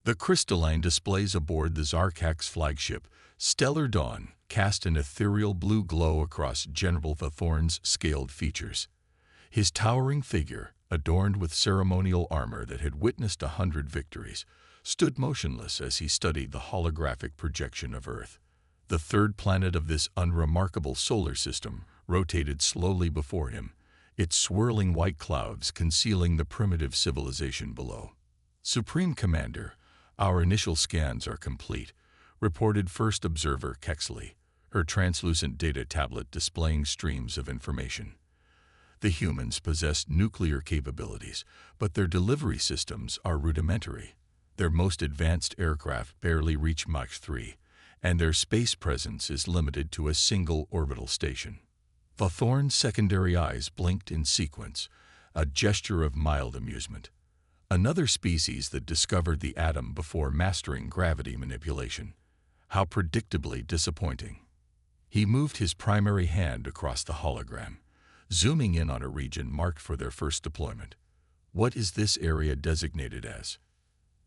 The crystalline displays aboard the Zarkak's flagship, Stellar Dawn, cast an ethereal blue glow across General Vathorn's scaled features. His towering figure, adorned with ceremonial armor that had witnessed 100 victories, stood motionless as he studied the holographic projection of Earth. The third planet of this unremarkable solar system rotated slowly before him, its swirling white clouds concealing the primitive civilization below. "Supreme Commander, our initial scans are complete," reported First Observer Kexley, her translucent data tablet displaying streams of information. The humans possess nuclear capabilities, but their delivery systems are rudimentary. Their most advanced aircraft barely reach Mach 3, and their space presence is limited to a single orbital station. Vathorn's secondary eyes blinked in sequence, a gesture of mild amusement. Another species that discovered the atom before mastering gravity manipulation. How predictably disappointing. He moved his primary hand across the hologram, zooming in on a region marked for their first deployment. "What is this area designated as?"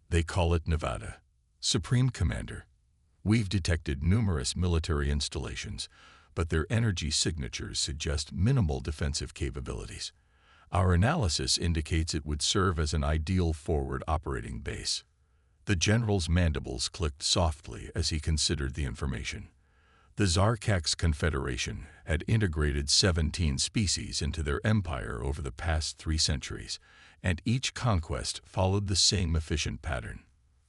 "They call it Nevada. Supreme Commander. We've detected numerous military installations, but their energy signatures suggest minimal defensive capabilities. Our analysis indicates it would serve as an ideal forward operating base." The general's mandibles clicked softly as he considered the information. The Zarkak's Confederation had integrated 17 species into their empire over the past 3 centuries, and each conquest followed the same efficient pattern.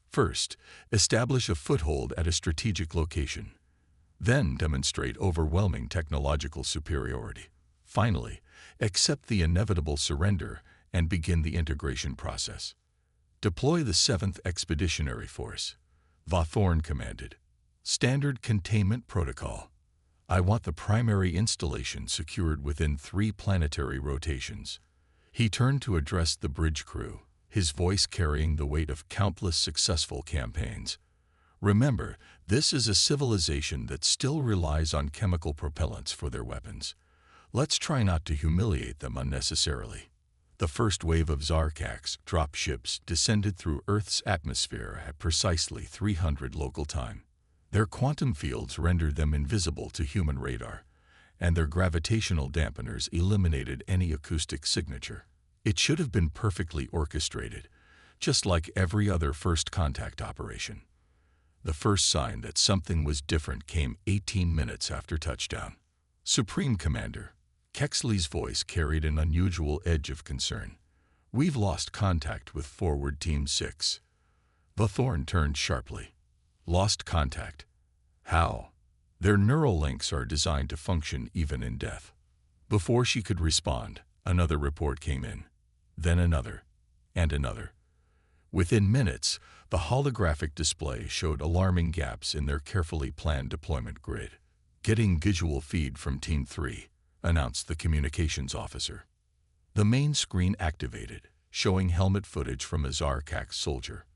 First, establish a foothold at a strategic location. Then demonstrate overwhelming technological superiority. Finally, accept the inevitable surrender and begin the integration process. "Deploy the 7th Expeditionary Force," Vathorn commanded. "Standard containment protocol. I want the primary installation secured within 3 planetary rotations." He turned to address the bridge crew, his voice carrying the weight of countless successful campaigns. "Remember, this is a civilization that still relies on chemical propellants for their weapons. Let's try not to humiliate them unnecessarily." The first wave of Zarkak's drop ships descended through Earth's atmosphere at precisely 300 local time. Their quantum fields rendered them invisible to human radar, and their gravitational dampeners eliminated any acoustic signature. It should have been perfectly orchestrated, just like every other first contact operation. The first sign that something was different came 18 minutes after touchdown. "Supreme Commander," Kexley's voice carried an unusual edge of concern. "We've lost contact with Forward Team 6. Vathorn turned sharply. "Lost contact? How?" "Their neural links are designed to function even in death." Before she could respond, another report came in. Then another, and another. Within minutes, the holographic display showed alarming gaps in their carefully planned deployment grid. "Getting visual feed from Team 3, announced the communications officer. The main screen activated, showing helmet footage from a Zarkak soldier.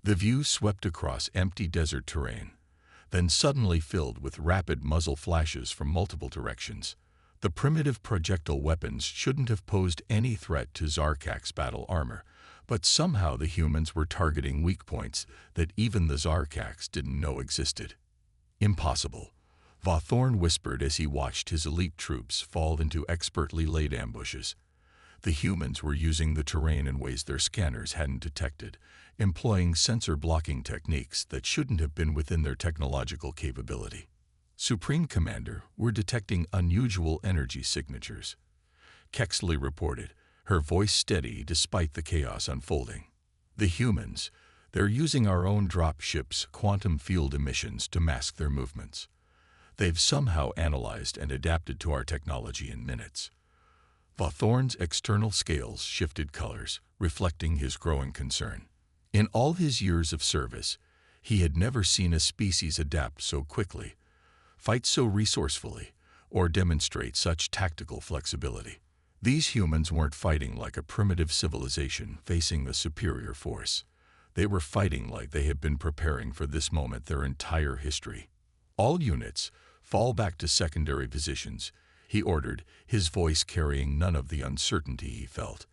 The view swept across empty desert terrain, then suddenly filled with rapid muzzle flashes from multiple directions. The primitive projectile weapons shouldn't have posed any threat to Zarkak's battle armor, but somehow the humans were targeting weak points that even the Zarkaks didn't know existed. "Impossible," Vathorn whispered as he watched his elite troops fall into expertly laid ambushes. The humans were using the terrain in ways their scanners hadn't detected, employing sensor-blocking techniques that shouldn't have been within their technological capability. "Supreme Commander, we're detecting unusual energy signatures," Kexley reported, her voice steady despite the chaos unfolding. "The humans, they're using our own drop ship's quantum field emissions to mask their movements. They've somehow analyzed and adapted to our technology in minutes." Vathorn's external scales shifted colors, reflecting his growing concern. In all his years of service, he had never seen a species adapt so quickly, fight so resourcefully, or demonstrate such tactical flexibility. These humans weren't fighting like a primitive civilization facing a superior force. They were fighting like they had been preparing for this moment their entire history. "All units, fall back to secondary positions," he ordered, his voice carrying none of the uncertainty he felt.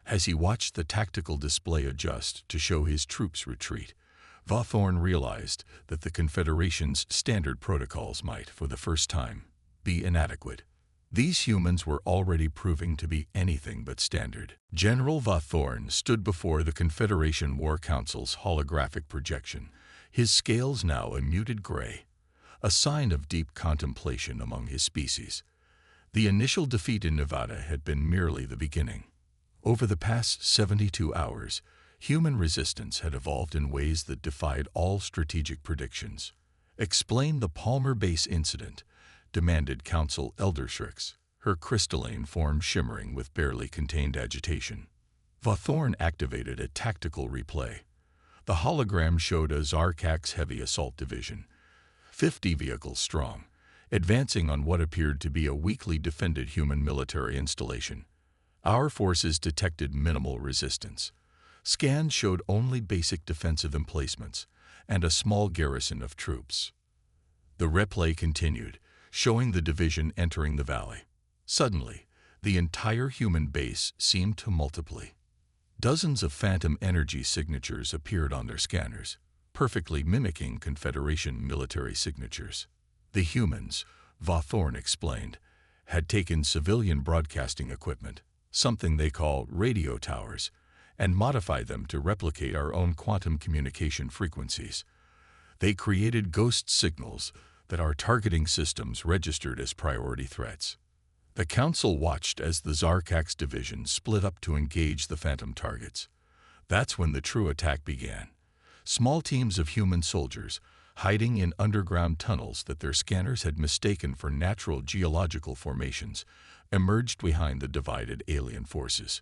As he watched the tactical display adjust to show his troops retreat, Vauthorn realized that the Confederation's standard protocols might, for the first time, be inadequate. These humans were already proving to be anything but standard. General Vauthorn stood before the Confederation War Council's holographic projection, his scales now a muted gray, a sign of deep contemplation among his species. The initial defeat in Nevada had been merely the beginning. Over the past 72 hours, human resistance had evolved in ways that defied all strategic predictions. "Explain the Palmer Base incident," demanded Council Elder Shrix, her crystalline form shimmering with barely contained agitation. Vauthorn activated a tactical replay. The hologram showed a Zarkax heavy assault division, 50 vehicles strong, advancing on what appeared to be a weakly defended human military installation. Our forces detected minimal resistance. Scans showed only basic defensive emplacements and a small garrison of troops. The replay continued, showing the division entering the valley. Suddenly, the entire human base seemed to multiply. Dozens of phantom energy signatures appeared on their scanners, perfectly mimicking Confederation military signatures. The humans, Vauthorn explained, had taken civilian broadcasting equipment, something they call radio towers, and modified them to replicate our own quantum communication frequencies. They created ghost signals that our targeting systems registered as priority threats. The Council watched as the Zarkax division split up to engage the phantom targets. That's when the true attack began. Small teams of human soldiers, hiding in underground tunnels that their scanners had mistaken for natural geological formations, emerged behind the divided alien forces.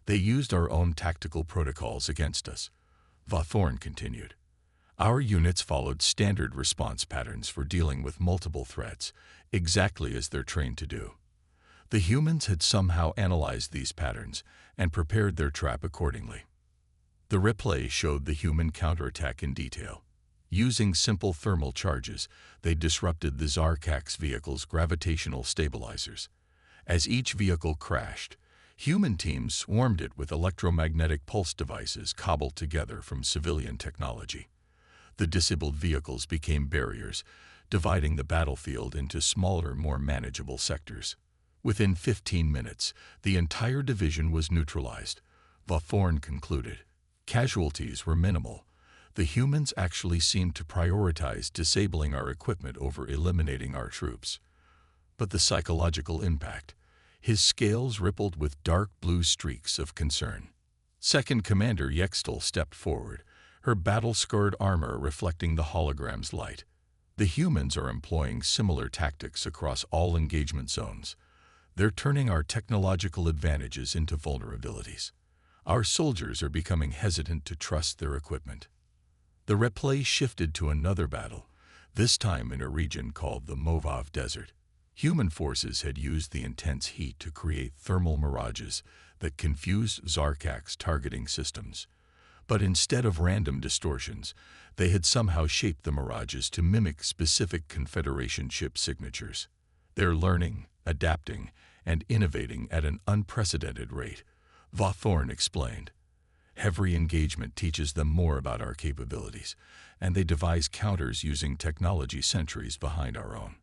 "They used our own tactical protocols against us," Vauthorn continued. "Our units followed standard response patterns for dealing with multiple threats, exactly as they're trained to do. The humans had somehow analyzed these patterns and prepared their trap accordingly." The replay showed the human counterattack in detail. Using simple thermal charges, they disrupted the Zarkax vehicle's gravitational stabilizers. As each vehicle crashed, human teams swarmed it with electromagnetic pulse devices cobbled together from civilian technology. The disabled vehicles became barriers, dividing the battlefield into smaller, more manageable sectors. Within 15 minutes, the entire division was neutralized, Vauthorn concluded. Casualties were minimal. The humans actually seemed to prioritize disabling our equipment over eliminating our troops. But the psychological impact, his scales rippled with dark blue streaks of concern. Second Commander Yextel stepped forward, her battle-scarred armor reflecting the hologram's light. "The humans are employing similar tactics across all engagement zones. They're turning our technological advantages into vulnerabilities. Our soldiers are becoming hesitant to trust their equipment." The replay shifted to another battle, this time in a region called the Movav Desert. Human forces had used the intense heat to create thermal mirages that confused Zarkax targeting systems. But instead of random distortions, they had somehow shaped the mirages to mimic specific Confederation ship signatures. They're learning, adapting, and innovating at an unprecedented rate, Vauthorn explained. Every engagement teaches them more about our capabilities, and they devise counters using technology centuries behind our own.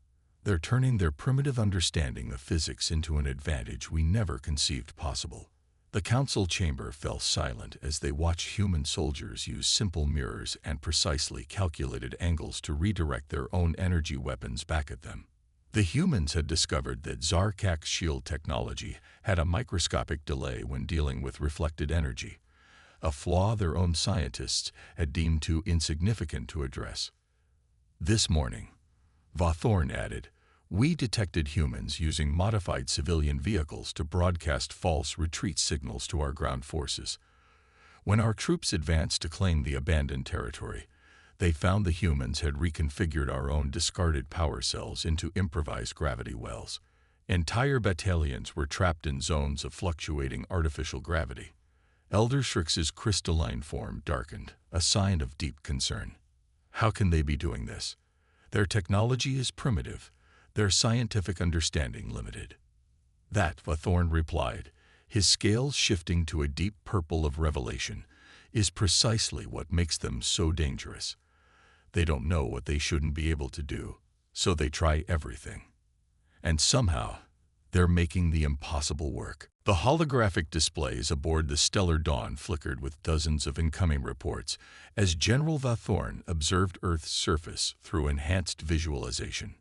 They're turning their primitive understanding of physics into an advantage we never conceived possible. The council chamber fell silent as they watched human soldiers use simple mirrors and precisely calculated angles to redirect their own energy weapons back at them. The humans had discovered that Zarkax shield technology had a microscopic delay when dealing with reflected energy, a flaw their own scientists had deemed too insignificant to address. "This morning," Vauthorn added, "we detected humans using modified civilian vehicles to broadcast false retreat signals to our ground forces. When our troops advanced to claim the abandoned territory, they found the humans had reconfigured our own discarded power cells into improvised gravity wells. Entire battalions were trapped in zones of fluctuating artificial gravity." Elder Shrix's crystalline form darkened, a sign of deep concern. "How can they be doing this? Their technology is primitive, their scientific understanding limited." "That," Vauthorn replied, his scales shifting to a deep purple of revelation, is precisely what makes them so dangerous. They don't know what they shouldn't be able to do, so they try everything. And somehow, they're making the impossible work. The holographic displays aboard the Stellar Dawn flickered with dozens of incoming reports as General Vathorn observed Earth's surface through enhanced visualization.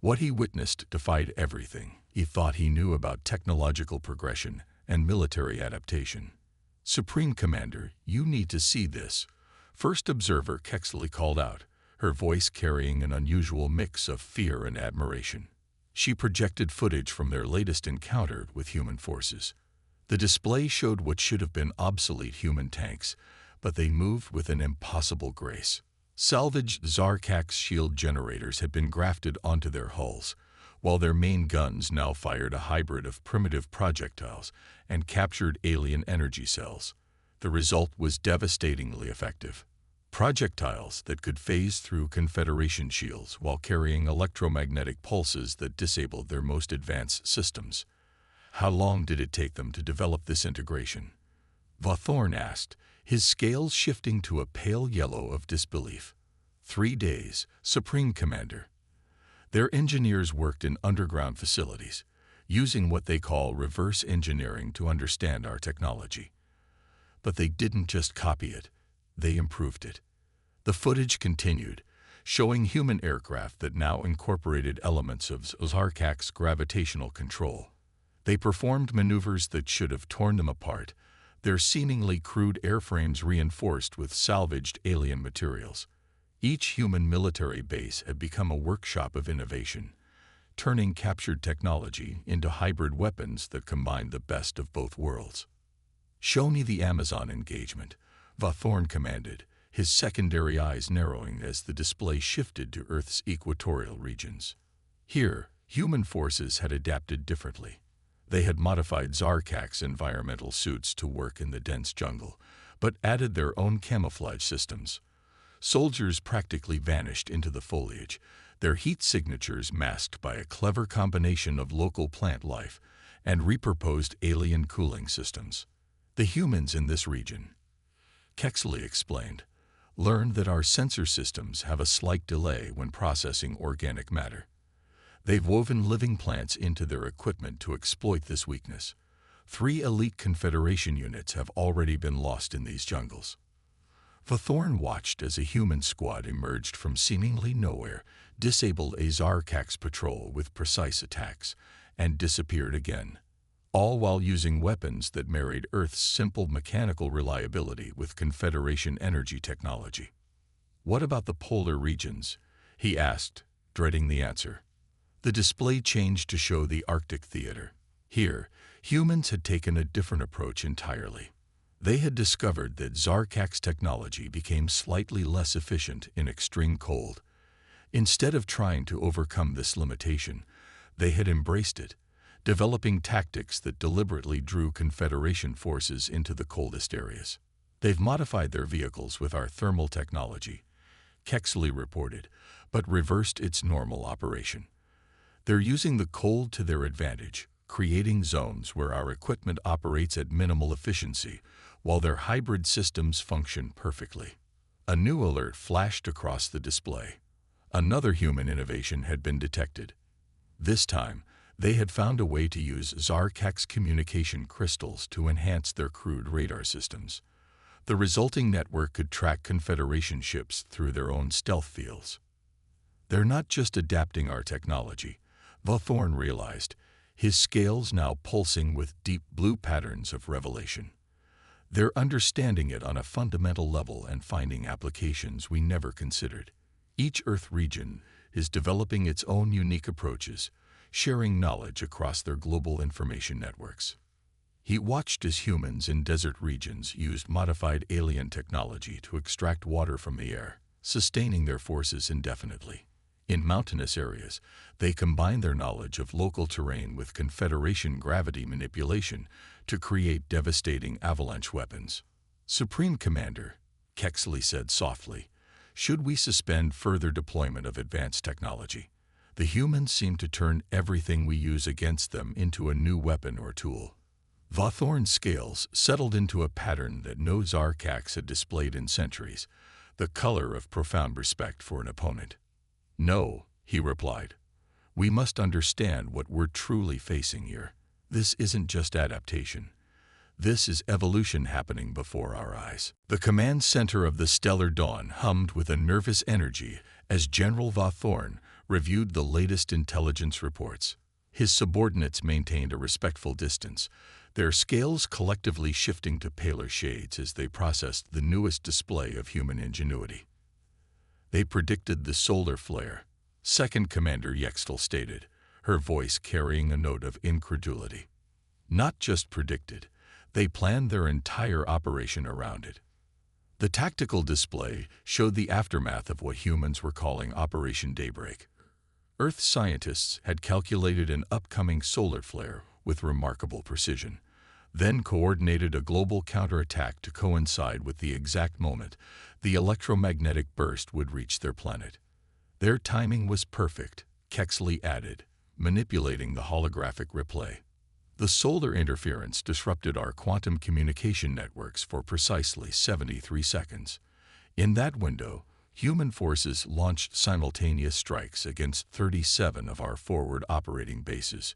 What he witnessed defied everything he thought he knew about technological progression and military adaptation. "Supreme Commander, you need to see this," First Observer Kexley called out, her voice carrying an unusual mix of fear and admiration. She projected footage from their latest encounter with human forces. The display showed what should have been obsolete human tanks, but they moved with an impossible grace. Salvaged Zarkax shield generators had been grafted onto their hulls, while their main guns now fired a hybrid of primitive projectiles and captured alien energy cells. The result was devastatingly effective. Projectiles that could phase through Confederation shields while carrying electromagnetic pulses that disabled their most advanced systems. How long did it take them to develop this integration? Vathorn asked, his scales shifting to a pale yellow of disbelief. 3 days, Supreme Commander. Their engineers worked in underground facilities, using what they call reverse engineering to understand our technology. But they didn't just copy it, they improved it. The footage continued, showing human aircraft that now incorporated elements of Zarkax's gravitational control. They performed maneuvers that should have torn them apart, their seemingly crude airframes reinforced with salvaged alien materials. Each human military base had become a workshop of innovation, turning captured technology into hybrid weapons that combined the best of both worlds. "Show me the Amazon engagement," Vathorn commanded, his secondary eyes narrowing as the display shifted to Earth's equatorial regions. Here, human forces had adapted differently. They had modified Zarkax's environmental suits to work in the dense jungle, but added their own camouflage systems. Soldiers practically vanished into the foliage, their heat signatures masked by a clever combination of local plant life and repurposed alien cooling systems. "The humans in this region," Kexley explained, "learned that our sensor systems have a slight delay when processing organic matter. They've woven living plants into their equipment to exploit this weakness. 3 elite Confederation units have already been lost in these jungles." Vathorn watched as a human squad emerged from seemingly nowhere, disabled a Zarkax patrol with precise attacks, and disappeared again, all while using weapons that married Earth's simple mechanical reliability with Confederation energy technology. "What about the polar regions?" he asked, dreading the answer. The display changed to show the Arctic theater. Here, humans had taken a different approach entirely. They had discovered that Zarkax technology became slightly less efficient in extreme cold. Instead of trying to overcome this limitation, they had embraced it, developing tactics that deliberately drew Confederation forces into the coldest areas. "They've modified their vehicles with our thermal technology," Kexley reported, but reversed its normal operation. "They're using the cold to their advantage, creating zones where our equipment operates at minimal efficiency, while their hybrid systems function perfectly." A new alert flashed across the display. Another human innovation had been detected. This time, they had found a way to use Zarkax communication crystals to enhance their crude radar systems. The resulting network could track Confederation ships through their own stealth fields. "They're not just adapting our technology," Vathorn realized, his scales now pulsing with deep blue patterns of revelation. "They're understanding it on a fundamental level and finding applications we never considered. Each Earth region is developing its own unique approaches, sharing knowledge across their global information networks." He watched as humans in desert regions used modified alien technology to extract water from the air, sustaining their forces indefinitely. In mountainous areas, they combined their knowledge of local terrain with Confederation gravity manipulation to create devastating avalanche weapons. "Supreme Commander," Kexley said softly, "should we suspend further deployment of advanced technology? The humans seem to turn everything we use against them into a new weapon or tool." Vathorn's scales settled into a pattern that no Zarkax had displayed in centuries, the color of profound respect for an opponent. "No," he replied. "We must understand what we're truly facing here. This isn't just adaptation. This is evolution happening before our eyes." The command center of the Stellar Dawn hummed with a nervous energy as General Vathorn reviewed the latest intelligence reports. His subordinates maintained a respectful distance, their scales collectively shifting to paler shades as they processed the newest display of human ingenuity. "They predicted the solar flare," Second Commander Yextel stated, her voice carrying a note of incredulity. "Not just predicted, they planned their entire operation around it." The tactical display showed the aftermath of what humans were calling Operation Daybreak. Earth scientists had calculated an upcoming solar flare with remarkable precision, then coordinated a global counterattack to coincide with the exact moment the electromagnetic burst would reach their planet. Their timing was perfect, Kexley added, manipulating the holographic replay. "The solar interference disrupted our quantum communication networks for precisely 73 seconds. In that window, human forces launched simultaneous strikes against 37 of our forward operating bases."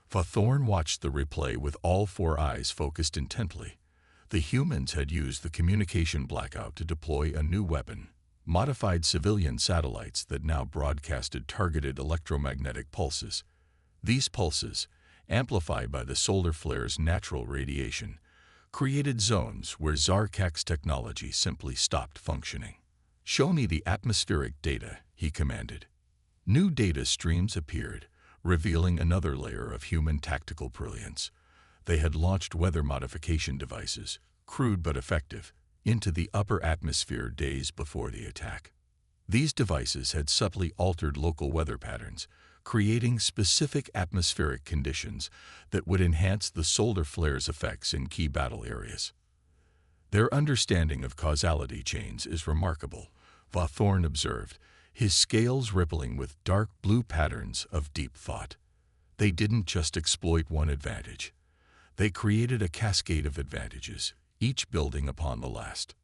Vathorn watched the replay with all four eyes focused intently. The humans had used the communication blackout to deploy a new weapon, modified civilian satellites that now broadcasted targeted electromagnetic pulses. These pulses, amplified by the solar flare's natural radiation, created zones where Zarkax technology simply stopped functioning. "Show me the atmospheric data," he commanded. New data streams appeared, revealing another layer of human tactical brilliance. They had launched weather modification devices, crude but effective, into the upper atmosphere days before the attack. These devices had subtly altered local weather patterns, creating specific atmospheric conditions that would enhance the solar flare's effects in key battle areas. "Their understanding of causality chains is remarkable," Vathorn observed, his scales rippling with dark blue patterns of deep thought. "They didn't just exploit one advantage. They created a cascade of advantages, each building upon the last."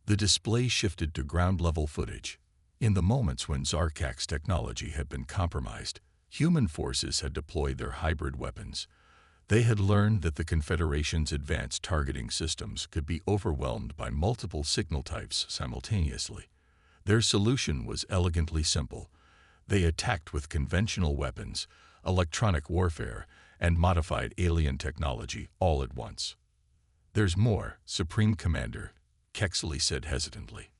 The display shifted to ground-level footage. In the moments when Zarkax technology had been compromised, human forces had deployed their hybrid weapons. They had learned that the Confederation's advanced targeting systems could be overwhelmed by multiple signal types simultaneously. Their solution was elegantly simple. They attacked with conventional weapons, electronic warfare, and modified alien technology all at once. "There's more, Supreme Commander," Kexley said hesitantly.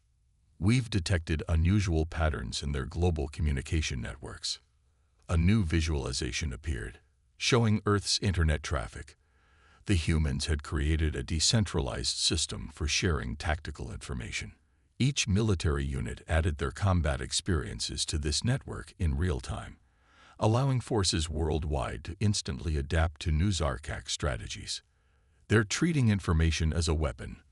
"We've detected unusual patterns in their global communication networks." A new visualization appeared, showing Earth's internet traffic. The humans had created a decentralized system for sharing tactical information. Each military unit added their combat experiences to this network in real time, allowing forces worldwide to instantly adapt to new Zarkax strategies. "They're treating information as a weapon,"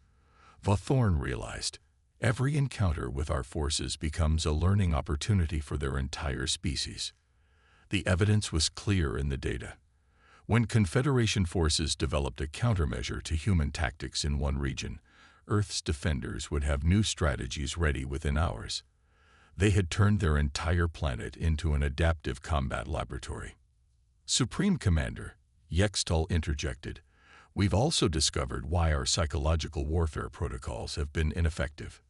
Vathorn realized. "Every encounter with our forces becomes a learning opportunity for their entire species." The evidence was clear in the data. When Confederation forces developed a countermeasure to human tactics in one region, Earth's defenders would have new strategies ready within hours. They had turned their entire planet into an adaptive combat laboratory. "Supreme Commander," Yextal interjected, "we've also discovered why our psychological warfare protocols have been ineffective."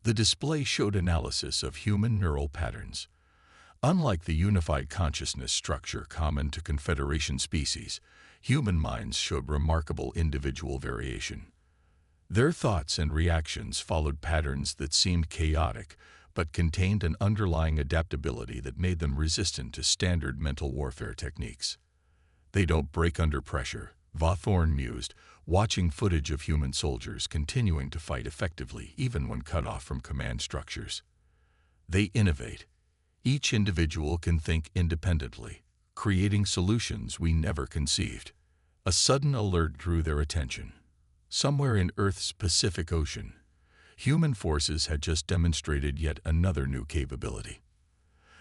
The display showed analysis of human neural patterns. Unlike the unified consciousness structure common to Confederation species, human minds showed remarkable individual variation. Their thoughts and reactions followed patterns that seemed chaotic, but contained an underlying adaptability that made them resistant to standard mental warfare techniques. "They don't break under pressure," Vathorn mused, watching footage of human soldiers continuing to fight effectively even when cut off from command structures. "They innovate. Each individual can think independently, creating solutions we never conceived." A sudden alert drew their attention. Somewhere in Earth's Pacific Ocean, human forces had just demonstrated yet another new capability.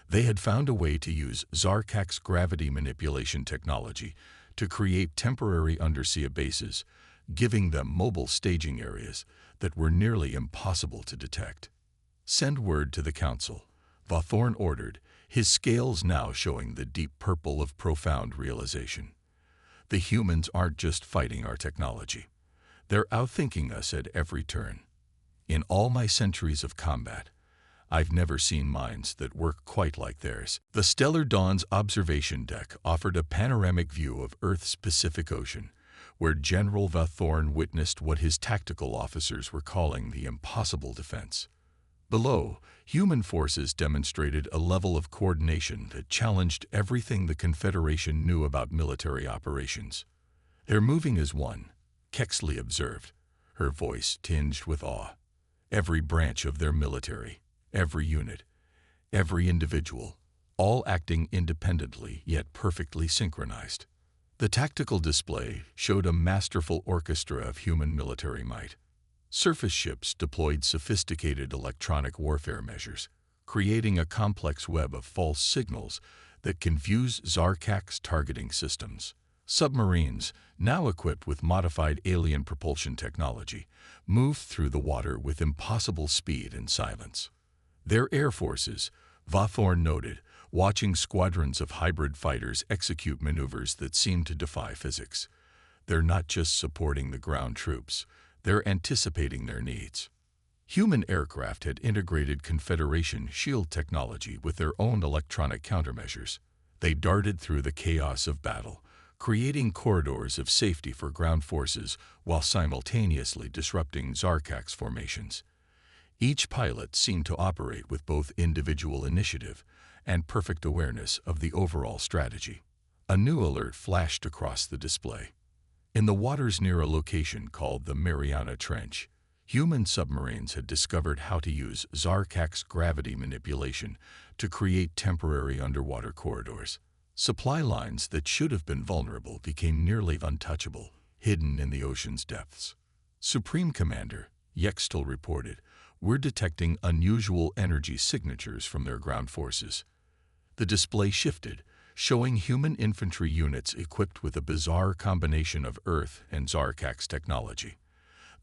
They had found a way to use Zarkax gravity manipulation technology to create temporary undersea bases, giving them mobile staging areas that were nearly impossible to detect. "Send word to the Council," Vathorn ordered, his scales now showing the deep purple of profound realization. "The humans aren't just fighting our technology. They're outthinking us at every turn. In all my centuries of combat, I've never seen minds that work quite like theirs." The Stellar Dawn's observation deck offered a panoramic view of Earth's Pacific Ocean, where General Vathorn witnessed what his tactical officers were calling the impossible defense. Below, human forces demonstrated a level of coordination that challenged everything the Confederation knew about military operations. "They're moving as one," Kexley observed, her voice tinged with awe. "Every branch of their military, every unit, every individual, all acting independently yet perfectly synchronized." The tactical display showed a masterful orchestra of human military might. Surface ships deployed sophisticated electronic warfare measures, creating a complex web of false signals that confused Zarkak's targeting systems. Submarines, now equipped with modified alien propulsion technology, moved through the water with impossible speed and silence. Their air forces, Vathorn noted, watching squadrons of hybrid fighters execute maneuvers that seemed to defy physics. They're not just supporting the ground troops, they're anticipating their needs. Human aircraft had integrated Confederation shield technology with their own electronic countermeasures. They darted through the chaos of battle, creating corridors of safety for ground forces while simultaneously disrupting Zarkak's formations. Each pilot seemed to operate with both individual initiative and perfect awareness of the overall strategy. A new alert flashed across the display. In the waters near a location called the Mariana Trench, human submarines had discovered how to use Zarkak's gravity manipulation to create temporary underwater corridors. Supply lines that should have been vulnerable became nearly untouchable, hidden in the ocean's depths. "Supreme Commander," Yextel reported, "we're detecting unusual energy signatures from their ground forces." The display shifted, showing human infantry units equipped with a bizarre combination of Earth and Zarkak's technology.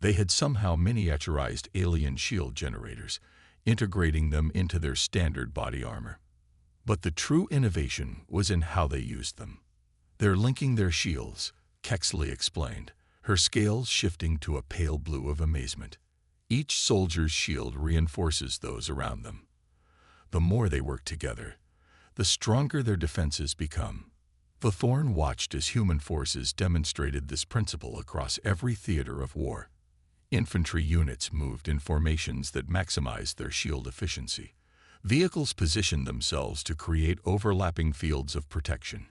They had somehow miniaturized alien shield generators, integrating them into their standard body armor. But the true innovation was in how they used them. "They're linking their shields," Kexley explained, her scales shifting to a pale blue of amazement. "Each soldier's shield reinforces those around them. The more they work together, the stronger their defenses become." Vathorn watched as human forces demonstrated this principle across every theater of war. Infantry units moved in formations that maximized their shield efficiency. Vehicles positioned themselves to create overlapping fields of protection.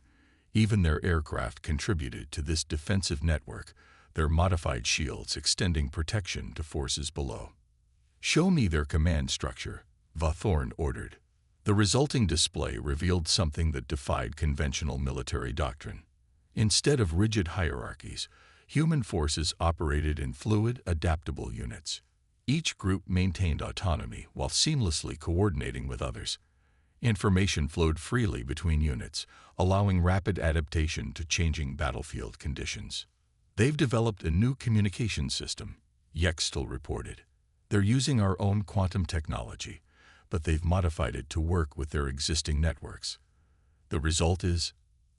Even their aircraft contributed to this defensive network, their modified shields extending protection to forces below. "Show me their command structure," Vathorn ordered. The resulting display revealed something that defied conventional military doctrine. Instead of rigid hierarchies, human forces operated in fluid, adaptable units. Each group maintained autonomy while seamlessly coordinating with others. Information flowed freely between units, allowing rapid adaptation to changing battlefield conditions. "They've developed a new communication system," Yextel reported. "They're using our own quantum technology, but they've modified it to work with their existing networks. The result is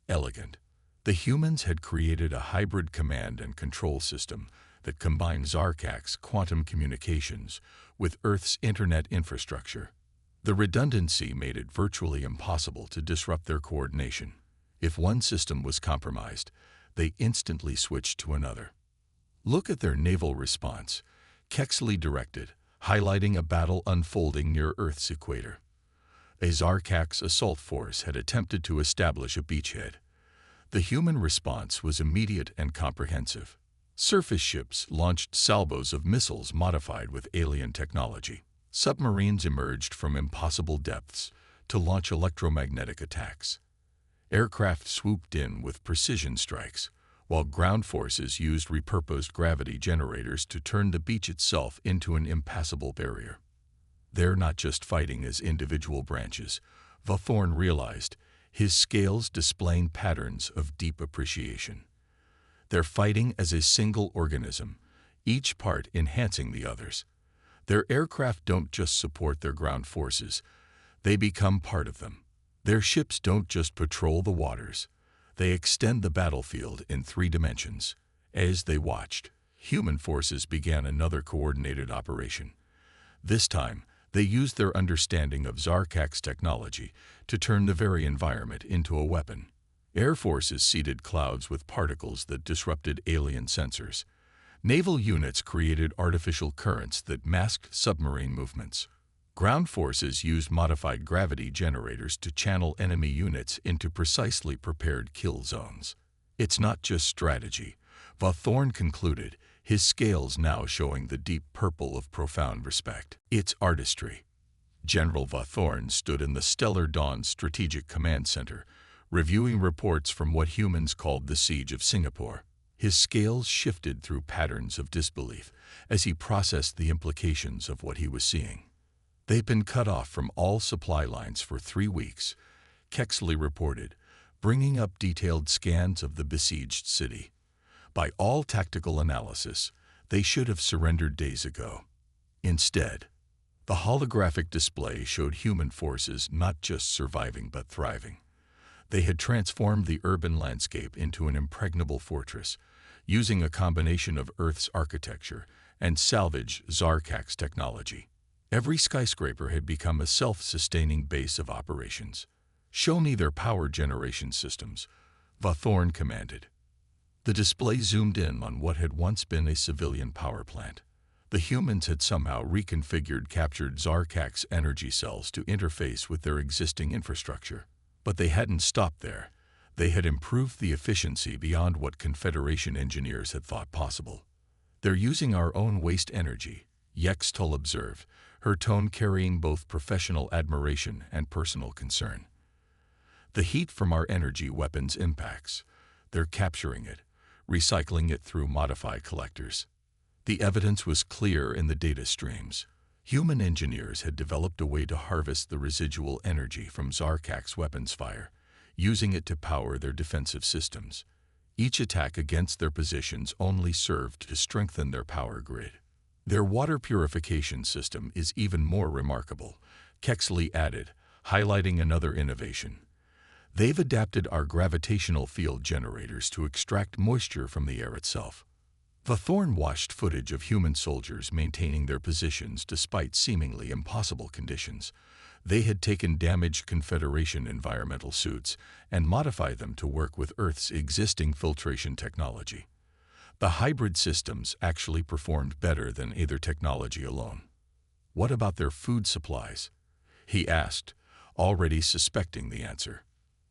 elegant. The humans had created a hybrid command and control system that combined Zarkak's quantum communications with Earth's internet infrastructure. The redundancy made it virtually impossible to disrupt their coordination. If one system was compromised, they instantly switched to another." "Look at their naval response," Kexley directed, highlighting a battle unfolding near Earth's equator. A Zarkak's assault force had attempted to establish a beachhead. The human response was immediate and comprehensive. Surface ships launched salvos of missiles modified with alien technology. Submarines emerged from impossible depths to launch electromagnetic attacks. Aircraft swooped in with precision strikes, while ground forces used repurposed gravity generators to turn the beach itself into an impassable barrier. "They're not just fighting as individual branches," Vathorn realized, his scales displaying patterns of deep appreciation. They're fighting as a single organism, each part enhancing the others. Their aircraft don't just support their ground forces, they become part of them. Their ships don't just patrol the waters, they extend the battlefield in 3 dimensions. As they watched, human forces began another coordinated operation. This time, they used their understanding of Zarkak's technology to turn the very environment into a weapon. Air forces seeded clouds with particles that disrupted alien sensors. Naval units created artificial currents that masked submarine movements. Ground forces used modified gravity generators to channel enemy units into precisely prepared kill zones. It's not just strategy, Vathorn concluded, his scales now showing the deep purple of profound respect. It's artistry. General Vathorn stood in the Stellar Dawn Strategic Command Center, reviewing reports from what humans called the Siege of Singapore. His scales shifted through patterns of disbelief as he processed the implications of what he was seeing. They've been cut off from all supply lines for 3 weeks, Kexley reported, bringing up detailed scans of the besieged city. By all tactical analysis, they should have surrendered days ago. Instead, the holographic display showed human forces not just surviving but thriving. They had transformed the urban landscape into an impregnable fortress, using a combination of Earth's architecture and salvage Zarkak's technology. Every skyscraper had become a self-sustaining base of operations. "Show me their power generation systems," Vathorn commanded. The display zoomed in on what had once been a civilian power plant. The humans had somehow reconfigured captured Zarkak's energy cells to interface with their existing infrastructure. But they hadn't stopped there. They had improved the efficiency beyond what Confederation engineers had thought possible. "They're using our own waste energy," Yextul observed, her tone carrying both professional admiration and personal concern. "The heat from our energy weapons impacts. They're capturing it, recycling it through modified collectors." The evidence was clear in the data streams. Human engineers had developed a way to harvest the residual energy from Zarkak's weapons fire, using it to power their defensive systems. Each attack against their positions only served to strengthen their power grid. "Their water purification system is even more remarkable," Kexley added, highlighting another innovation. "They've adapted our gravitational field generators to extract moisture from the air itself." Vathorn watched footage of human soldiers maintaining their positions despite seemingly impossible conditions. They had taken damaged Confederation environmental suits and modified them to work with Earth's existing filtration technology. The hybrid systems actually performed better than either technology alone. "What about their food supplies?" he asked, already suspecting the answer.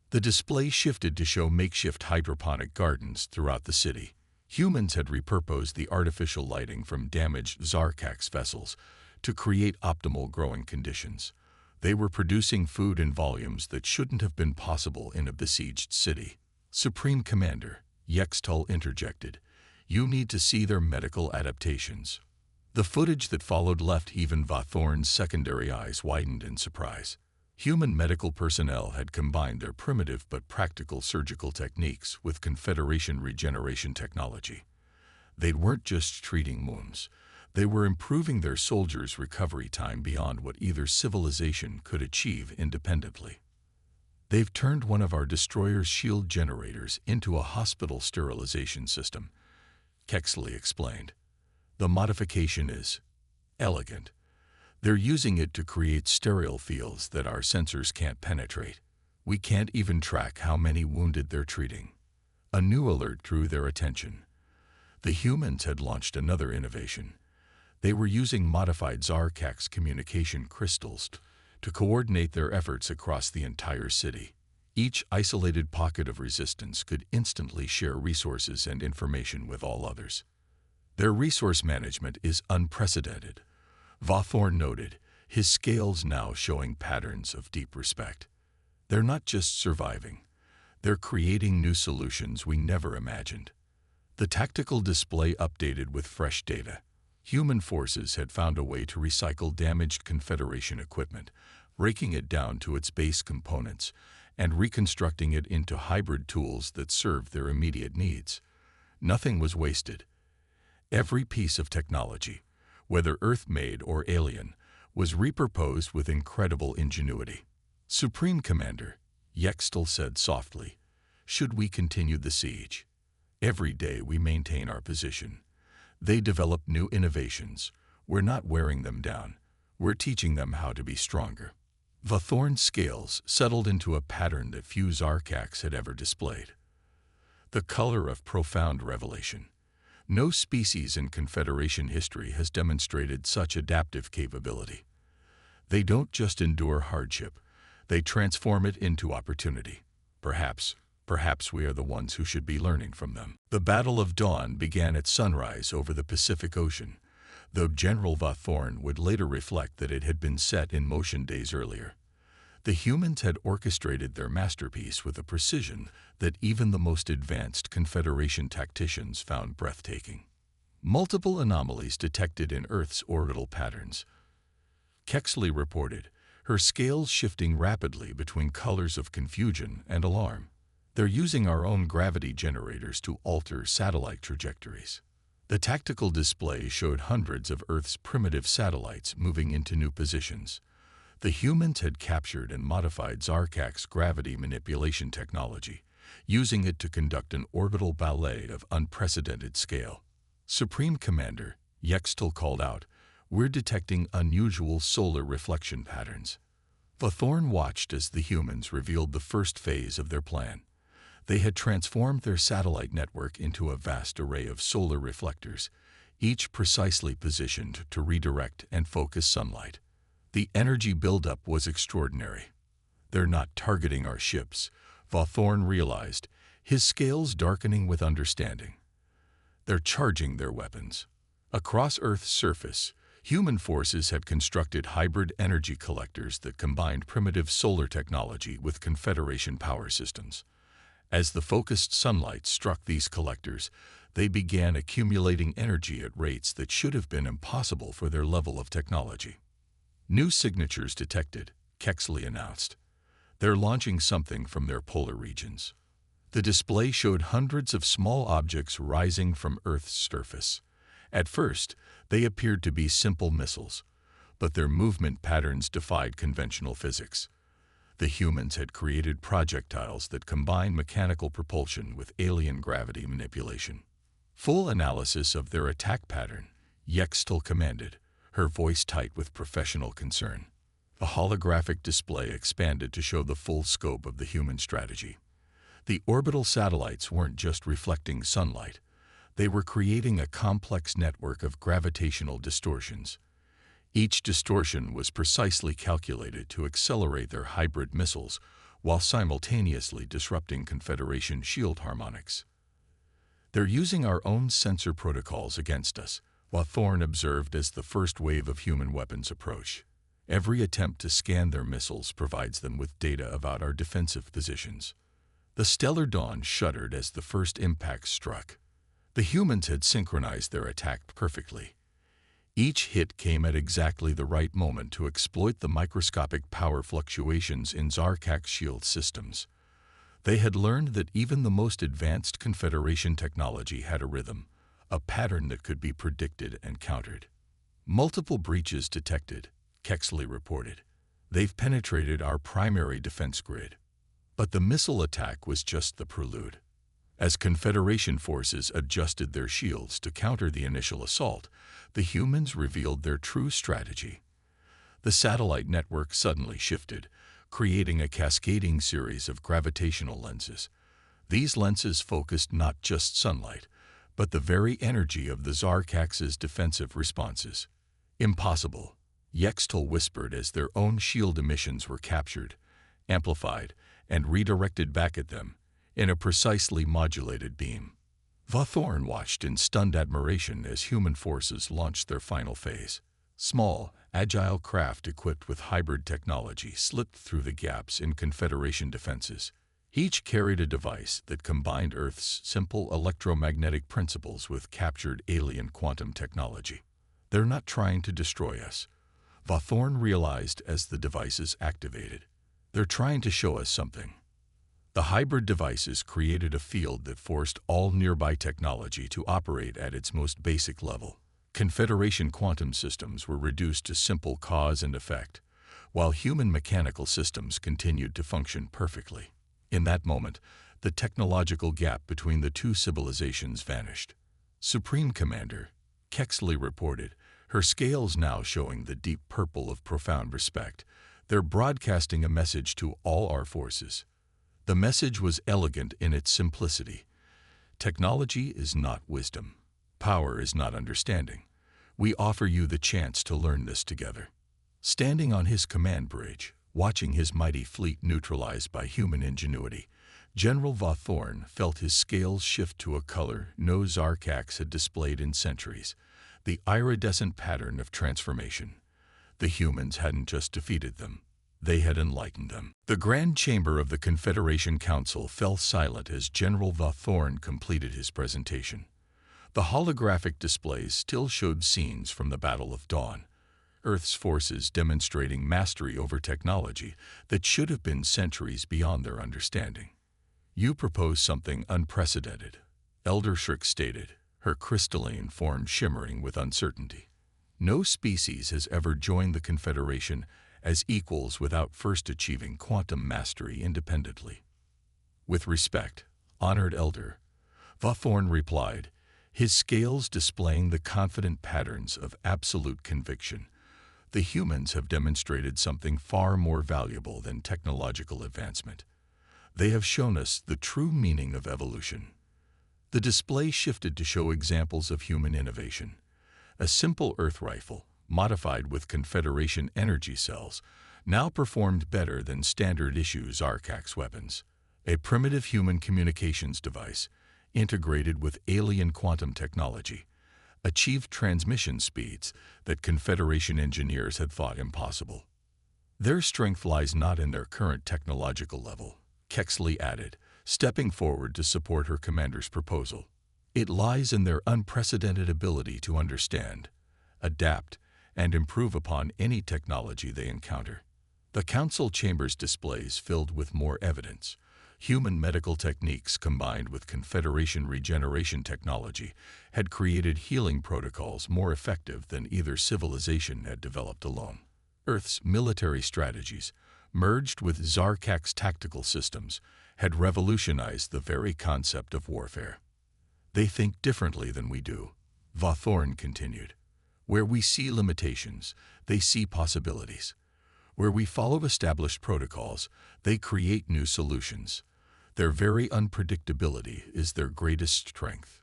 The display shifted to show makeshift hydroponic gardens throughout the city. Humans had repurposed the artificial lighting from damaged Zarkak's vessels to create optimal growing conditions. They were producing food in volumes that shouldn't have been possible in a besieged city. "Supreme Commander," Yextul interjected, "you need to see their medical adaptations." The footage that followed left even Vathorn's secondary eyes widened in surprise. Human medical personnel had combined their primitive but practical surgical techniques with Confederation regeneration technology. They weren't just treating wounds. They were improving their soldiers' recovery time beyond what either civilization could achieve independently. "They've turned one of our destroyer's shield generators into a hospital sterilization system," Kexley explained. "The modification is elegant. They're using it to create sterile fields that our sensors can't penetrate. We can't even track how many wounded they're treating." A new alert drew their attention. The humans had launched another innovation. They were using modified Zarkak's communication crystals to coordinate their efforts across the entire city. Each isolated pocket of resistance could instantly share resources and information with all others. "Their resource management is unprecedented," Vathorn noted, his scales now showing patterns of deep respect. "They're not just surviving. They're creating new solutions we never imagined." The tactical display updated with fresh data. Human forces had found a way to recycle damaged Confederation equipment, breaking it down to its base components and reconstructing it into hybrid tools that served their immediate needs. Nothing was wasted. Every piece of technology, whether Earth-made or alien, was repurposed with incredible ingenuity. "Supreme Commander," Yextel said softly, "should we continue the siege? Every day we maintain our position. They develop new innovations. We're not wearing them down. We're teaching them how to be stronger." Vathorn's scales settled into a pattern that few Zarkax had ever displayed. The color of profound revelation. No species in Confederation history has demonstrated such adaptive capability. They don't just endure hardship, they transform it into opportunity. Perhaps we are the ones who should be learning from them. The Battle of Dawn began at sunrise over the Pacific Ocean, though General Vathorn would later reflect that it had been set in motion days earlier. The humans had orchestrated their masterpiece with a precision that even the most advanced Confederation tacticians found breathtaking. Multiple anomalies detected in Earth's orbital patterns. Kexley reported, her scales shifting rapidly between colors of confusion and alarm. "They're using our own gravity generators to alter satellite trajectories." The tactical display showed hundreds of Earth's primitive satellites moving into new positions. The humans had captured and modified Zarkax's gravity manipulation technology, using it to conduct an orbital ballet of unprecedented scale. "Supreme Commander," Yextel called out, "we're detecting unusual solar reflection patterns." Vathorn watched as the humans revealed the first phase of their plan. They had transformed their satellite network into a vast array of solar reflectors, each precisely positioned to redirect and focus sunlight. The energy buildup was extraordinary. "They're not targeting our ships," Vathorn realized, his scales darkening with understanding. "They're charging their weapons." Across Earth's surface, human forces had constructed hybrid energy collectors that combined primitive solar technology with Confederation power systems. As the focused sunlight struck these collectors, they began accumulating energy at rates that should have been impossible for their level of technology. "New signatures detected," Kexley announced. "They're launching something from their polar regions." The display showed hundreds of small objects rising from Earth's surface. At first, they appeared to be simple missiles, but their movement patterns defied conventional physics. The humans had created projectiles that combined mechanical propulsion with alien gravity manipulation. "Full analysis of their attack pattern," Yextel commanded, her voice tight with professional concern. The holographic display expanded to show the full scope of the human strategy. The orbital satellites weren't just reflecting sunlight. They were creating a complex network of gravitational distortions. Each distortion was precisely calculated to accelerate their hybrid missiles while simultaneously disrupting Confederation shield harmonics. "They're using our own sensor protocols against us," Vathorn observed as the first wave of human weapons approached. "Every attempt to scan their missiles provides them with data about our defensive positions." The stellar dawn shuddered as the first impact struck. The humans had synchronized their attack perfectly. Each hit came at exactly the right moment to exploit the microscopic power fluctuations in Zarkax's shield systems. They had learned that even the most advanced Confederation technology had a rhythm, a pattern that could be predicted and countered. "Multiple breaches detected," Kexley reported. "They've penetrated our primary defense grid." But the missile attack was just the prelude. As Confederation forces adjusted their shields to counter the initial assault, the humans revealed their true strategy. The satellite network suddenly shifted, creating a cascading series of gravitational lenses. These lenses focused not just sunlight, but the very energy of the Zarkax's defensive responses. "Impossible," Yextel whispered as their own shield emissions were captured, amplified, and redirected back at them in a precisely modulated beam. Vathorn watched in stunned admiration as human forces launched their final phase. Small, agile craft equipped with hybrid technology slipped through the gaps in Confederation defenses. Each carried a device that combined Earth's simple electromagnetic principles with captured alien quantum technology. "They're not trying to destroy us," Vathorn realized as the devices activated. "They're trying to show us something. The hybrid devices created a field that forced all nearby technology to operate at its most basic level. Confederation quantum systems were reduced to simple cause and effect, while human mechanical systems continued to function perfectly. In that moment, the technological gap between the two civilizations vanished. Supreme Commander Kexley reported, her scales now showing the deep purple of profound respect. They're broadcasting a message to all our forces. The message was elegant in its simplicity. Technology is not wisdom. Power is not understanding. We offer you the chance to learn this together. Standing on his command bridge, watching his mighty fleet neutralized by human ingenuity, General Vauthorn felt his scales shift to a color no Zarkax had displayed in centuries, the iridescent pattern of transformation. The humans hadn't just defeated them, they had enlightened them. The Grand Chamber of the Confederation Council fell silent as General Vauthorn completed his presentation. The holographic displays still showed scenes from the Battle of Dawn, Earth's forces demonstrating mastery over technology that should have been centuries beyond their understanding. You propose something unprecedented, Elder Shriek stated, her crystalline form shimmering with uncertainty. No species has ever joined the Confederation as equals without first achieving quantum mastery independently. With respect, honored Elder, Vauthorn replied, his scales displaying the confident patterns of absolute conviction. The humans have demonstrated something far more valuable than technological advancement. They have shown us the true meaning of evolution. The display shifted to show examples of human innovation. A simple Earth rifle, modified with Confederation energy cells, now performed better than standard-issue Zarkax weapons. A primitive human communications device, integrated with alien quantum technology, achieved transmission speeds that Confederation engineers had thought impossible. Their strength lies not in their current technological level, Kexley added, stepping forward to support her commander's proposal. It lies in their unprecedented ability to understand, adapt, and improve upon any technology they encounter. The council chamber's displays filled with more evidence. Human medical techniques combined with Confederation regeneration technology had created healing protocols more effective than either civilization had developed alone. Earth's military strategies, merged with Zarkax tactical systems, had revolutionized the very concept of warfare. They think differently than we do, Vauthorn continued. Where we see limitations, they see possibilities. Where we follow established protocols, they create new solutions. Their very unpredictability is their greatest strength.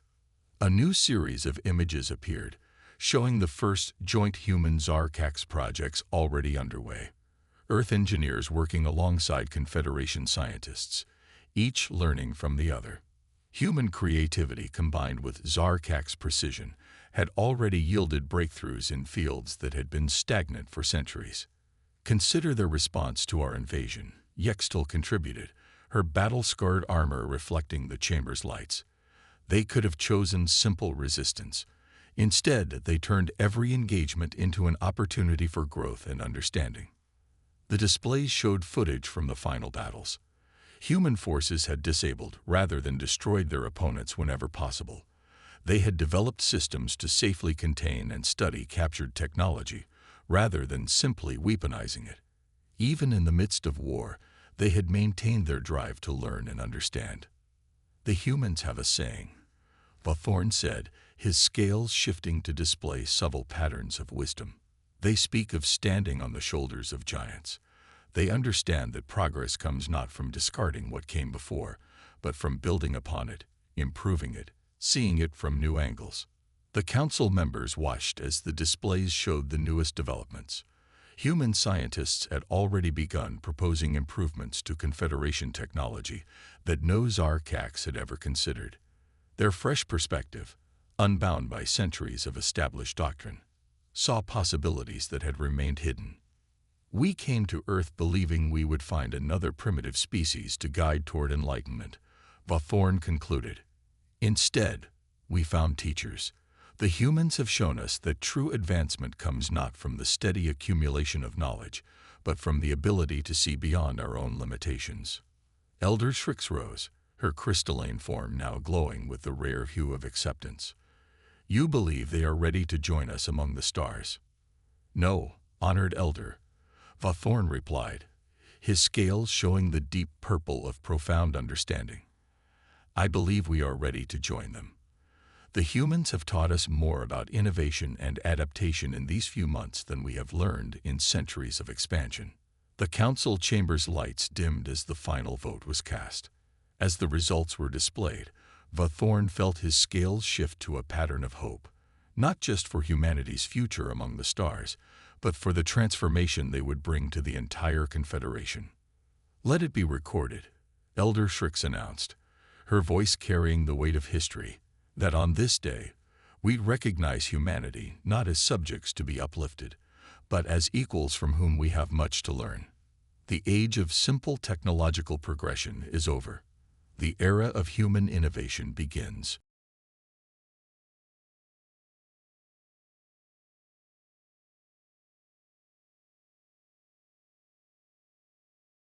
A new series of images appeared, showing the first joint human Zarkax projects already underway. Earth engineers working alongside Confederation scientists, each learning from the other. Human creativity combined with Zarkax precision had already yielded breakthroughs in fields that had been stagnant for centuries. Consider their response to our invasion, Yextel contributed, her battle-scarred armor reflecting the chamber's lights. They could have chosen simple resistance. Instead, they turned every engagement into an opportunity for growth and understanding. The displays showed footage from the final battles. Human forces had disabled rather than destroyed their opponents whenever possible. They had developed systems to safely contain and study captured technology, rather than simply weaponizing it. Even in the midst of war, they had maintained their drive to learn and understand. The humans have a saying, Vauthorn said, his scales shifting to display subtle patterns of wisdom. They speak of standing on the shoulders of giants. They understand that progress comes not from discarding what came before, but from building upon it, improving it, seeing it from new angles. The council members watched as the displays showed the newest developments. Human scientists had already begun proposing improvements to Confederation technology that no Zarkax had ever considered. Their fresh perspective, unbound by centuries of established doctrine, saw possibilities that had remained hidden. We came to Earth believing we would find another primitive species to guide toward enlightenment, Vauthorn concluded. Instead, we found teachers. The humans have shown us that true advancement comes not from the steady accumulation of knowledge, but from the ability to see beyond our own limitations. Elder Shrix rose, her crystalline form now glowing with the rare hue of acceptance. You believe they are ready to join us among the stars? No, honored Elder, Vathorn replied, his scales showing the deep purple of profound understanding. I believe we are ready to join them. The humans have taught us more about innovation and adaptation in these few months than we have learned in centuries of expansion. The council chamber's lights dimmed as the final vote was cast. As the results were displayed, Vathorn felt his scales shift to a pattern of hope, not just for humanity's future among the stars, but for the transformation they would bring to the entire Confederation. Let it be recorded, Elder Shrix announced, her voice carrying the weight of history, that on this day, we recognize humanity not as subjects to be uplifted, but as equals from whom we have much to learn. The age of simple technological progression is over. The era of human innovation begins.